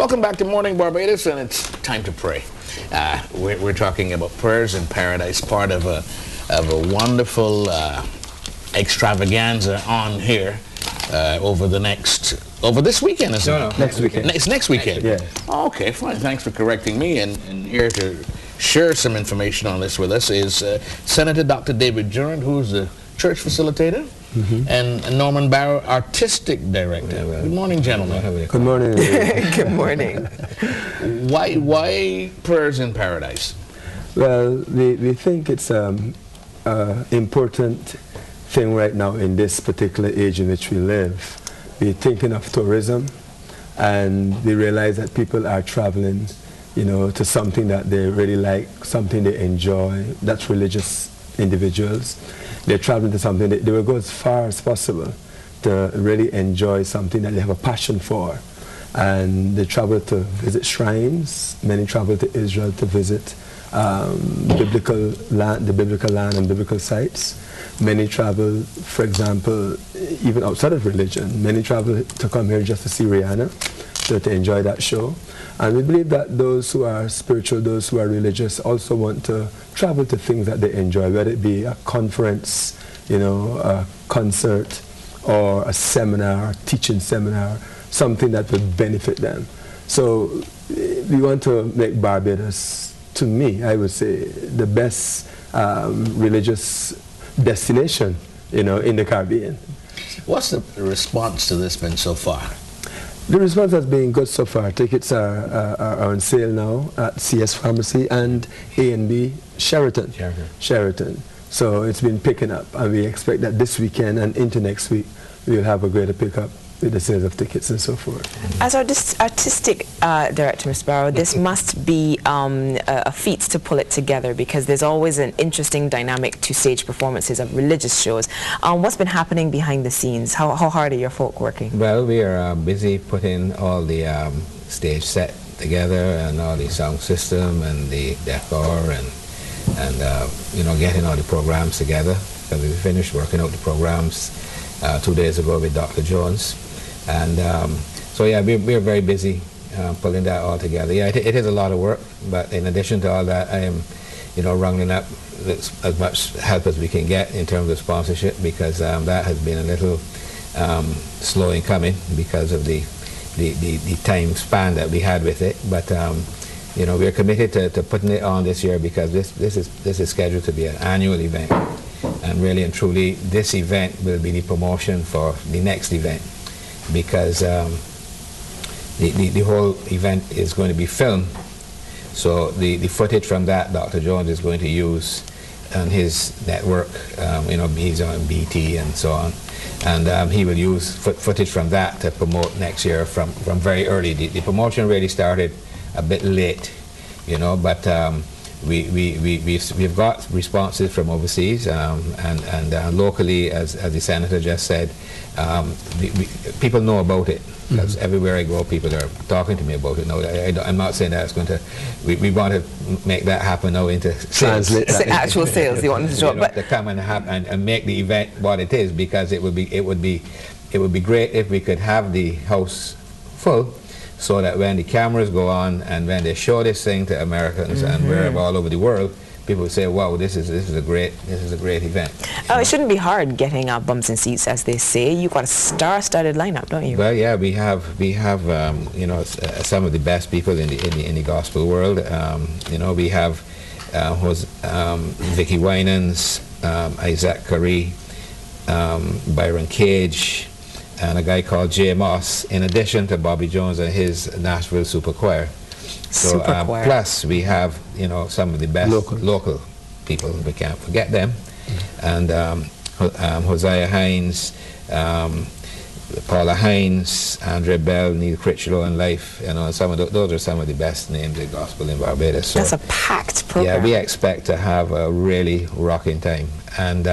Welcome back to Morning Barbados, and it's time to pray. We're talking about prayers in paradise, part of a wonderful extravaganza on here over this weekend, isn't it? No, next weekend. It's next weekend. Yeah. Okay, fine. Thanks for correcting me. And here to share some information on this with us is Senator Dr. David Durant, who's the church facilitator, and Norman Barrow, artistic director. Yeah, well, good morning, gentlemen. Good morning. Good morning. Why prayers in paradise? Well, we think it's an important thing right now in this particular age in which we live. We're thinking of tourism, and we realize that people are traveling, you know, to something that they really like, something they enjoy. That's religious individuals. They're traveling to something they will go as far as possible to really enjoy something that they have a passion for. And they travel to visit shrines. Many travel to Israel to visit the biblical land and biblical sites. Many travel, for example, even outside of religion. Many travel to come here just to see Rihanna, to enjoy that show. And we believe that those who are spiritual, those who are religious, also want to travel to things that they enjoy, whether it be a conference, you know, a concert, or a seminar, teaching seminar, something that would benefit them. So we want to make Barbados, to me, I would say, the best religious destination, you know, in the Caribbean. What's the response to this been so far? The response has been good so far. Tickets are on sale now at CS Pharmacy and A&B Sheraton. So it's been picking up, and we expect that this weekend and into next week we'll have a greater pickup with the sales of tickets and so forth. As our artistic director, Ms. Barrow, this must be a feat to pull it together, because there's always an interesting dynamic to stage performances of religious shows. What's been happening behind the scenes? How hard are your folk working? Well, we are busy putting all the stage set together, and all the sound system and the decor, and you know, getting all the programs together. So we finished working out the programs 2 days ago with Dr. Jones. And so yeah, we're very busy pulling that all together. Yeah, it is a lot of work, but in addition to all that, I am, you know, rounding up as much help as we can get in terms of sponsorship, because that has been a little slow in coming because of the time span that we had with it. But you know, we're committed to putting it on this year, because this is scheduled to be an annual event, and really and truly, this event will be the promotion for the next event. Because the whole event is going to be filmed, so the footage from that Dr. Jones is going to use on his network. You know, he's on BT and so on, and he will use footage from that to promote next year from very early. The promotion really started a bit late, you know, but we've got responses from overseas, and locally, as the senator just said, people know about it, because everywhere I go, people are talking to me about it. No, I'm not saying that it's going to. We want to make that happen now into sales. Actual sales. You want to drop, to come and make the event what it is, because it would be great if we could have the house full, so that when the cameras go on and when they show this thing to Americans and wherever all over the world, people say, "Wow, this is a great event." Oh, it shouldn't be hard getting bums and seats, as they say. You've got a star-studded lineup, don't you? Well, yeah, we have you know, some of the best people in the gospel world. You know, we have Vicky Winans, Isaac Curry, Byron Cage, and a guy called Jay Moss, in addition to Bobby Jones and his Nashville Super Choir. So plus we have, you know, some of the best local people, we can't forget them, and Hosea Hines, Paula Hines, Andre Bell, Neil Critchlow, and Life. You know, those are some of the best names in gospel in Barbados. So, that's a packed program. Yeah, we expect to have a really rocking time, and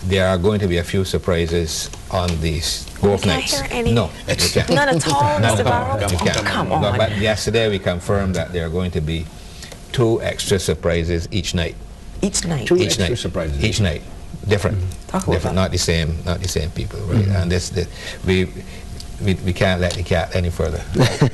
there are going to be a few surprises on these both nights. Hear any? No, none at all, Mr. Barrow. Come on. No, but yesterday we confirmed that there are going to be 2 extra surprises each night. Each night. Two extra surprises. Each night, different, not the same people, right? And we can't let the cat any further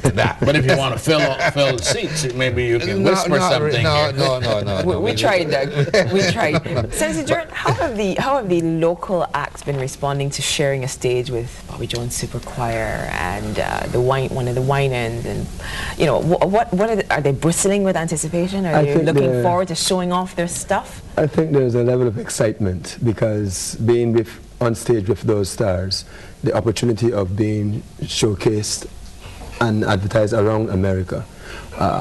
than that. But if you want to fill the seats, maybe you can whisper something. No. We tried, Doug. We tried. Senator Jordan, how have the local acts been responding to sharing a stage with Bobby Jones Super Choir and one of the wine ends, and you know what are they bristling with anticipation? Are they looking forward to showing off their stuff? I think there's a level of excitement because being on stage with those stars, the opportunity of being showcased and advertised around America,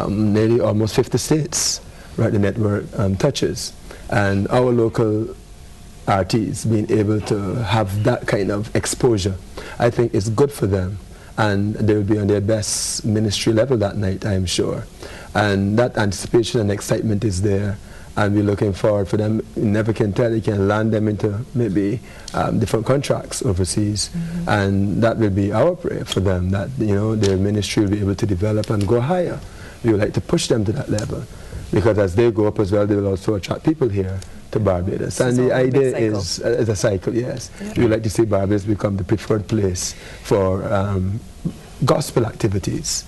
nearly almost 50 states, right, the network touches, and our local artists being able to have that kind of exposure, I think it's good for them, and they will be on their best ministry level that night, I am sure, and that anticipation and excitement is there. And we're looking forward for them. You never can tell. You can land them into maybe different contracts overseas, and that will be our prayer for them, that their ministry will be able to develop and go higher. We would like to push them to that level, because as they go up as well, they will also attract people here to Barbados. And the idea is a cycle, yes. Yeah. We would like to see Barbados become the preferred place for gospel activities,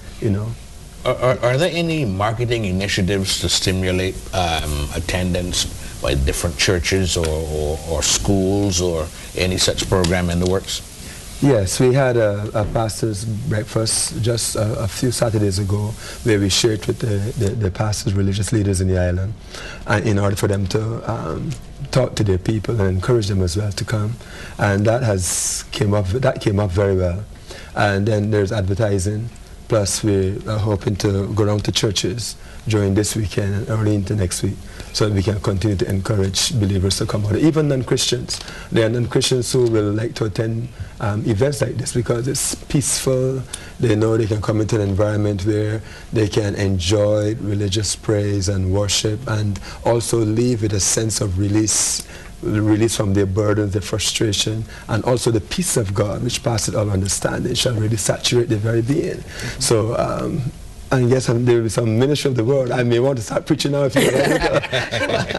Are there any marketing initiatives to stimulate attendance by different churches or schools or any such program in the works? Yes, we had a pastor's breakfast just a few Saturdays ago where we shared with the pastors, religious leaders in the island, in order for them to talk to their people and encourage them as well to come. And that came up very well. And then there's advertising. Plus, we are hoping to go around to churches during this weekend and early into next week, so that we can continue to encourage believers to come out. Even non-Christians. There are non-Christians who will like to attend events like this because it's peaceful. They know they can come into an environment where they can enjoy religious praise and worship, and also leave with a sense of release from their burdens, their frustration, and also the peace of God, which passes all understanding, shall really saturate their very being. So, and yes, there will be some ministry of the word. I may want to start preaching now if you like.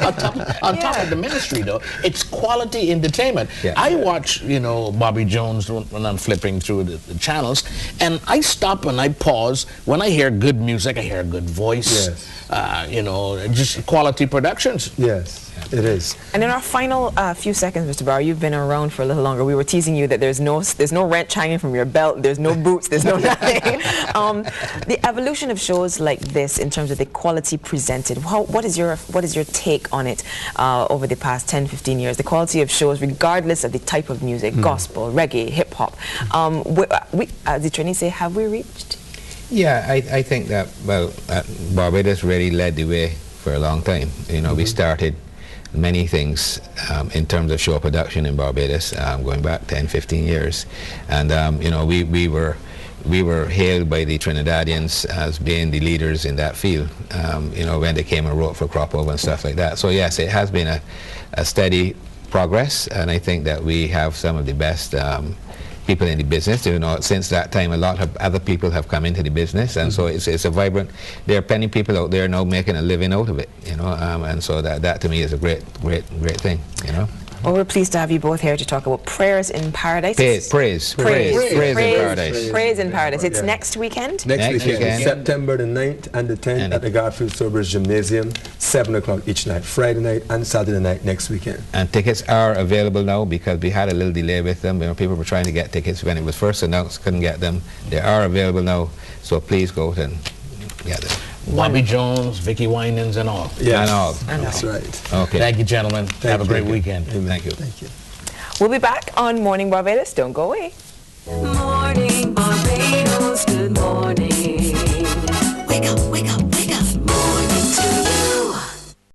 On top of the ministry, though, it's quality entertainment. Yeah. I watch, Bobby Jones when I'm flipping through the channels, and I stop and I pause. When I hear good music, I hear a good voice. Yes. Just quality productions. Yes. It is. And in our final few seconds, Mr. Barr, you've been around for a little longer. We were teasing you that there's no wrench hanging from your belt, there's no boots, there's no nothing. The evolution of shows like this, in terms of the quality presented, what is your take on it over the past 10, 15 years? The quality of shows, regardless of the type of music, gospel, reggae, hip hop. As the trainees say, have we reached? Yeah, I think that Barbados really led the way for a long time. We started many things in terms of show production in Barbados, going back 10, 15 years. And, we were hailed by the Trinidadians as being the leaders in that field, when they came and wrote for Crop Over and stuff like that. So, yes, it has been a steady progress, and I think that we have some of the best people in the business. Since that time, a lot of other people have come into the business, and so it's a vibrant. There are plenty of people out there now making a living out of it, and so that to me is a great thing, Well, we're pleased to have you both here to talk about Prayers in Paradise. Praise in Paradise. Praise in Paradise. It's next weekend? Next weekend. September the 9th and the 10th at the Garfield Sobers Gymnasium, 7 o'clock each night, Friday night and Saturday night next weekend. And tickets are available now, because we had a little delay with them. People were trying to get tickets when it was first announced, couldn't get them. They are available now, so please go out and get them. Bobby Jones, Vicky Winans, and all. Yeah, and all. That's right. Okay. Thank you, gentlemen. Have a great weekend. Amen. Thank you. Thank you. We'll be back on Morning Barbados. Don't go away.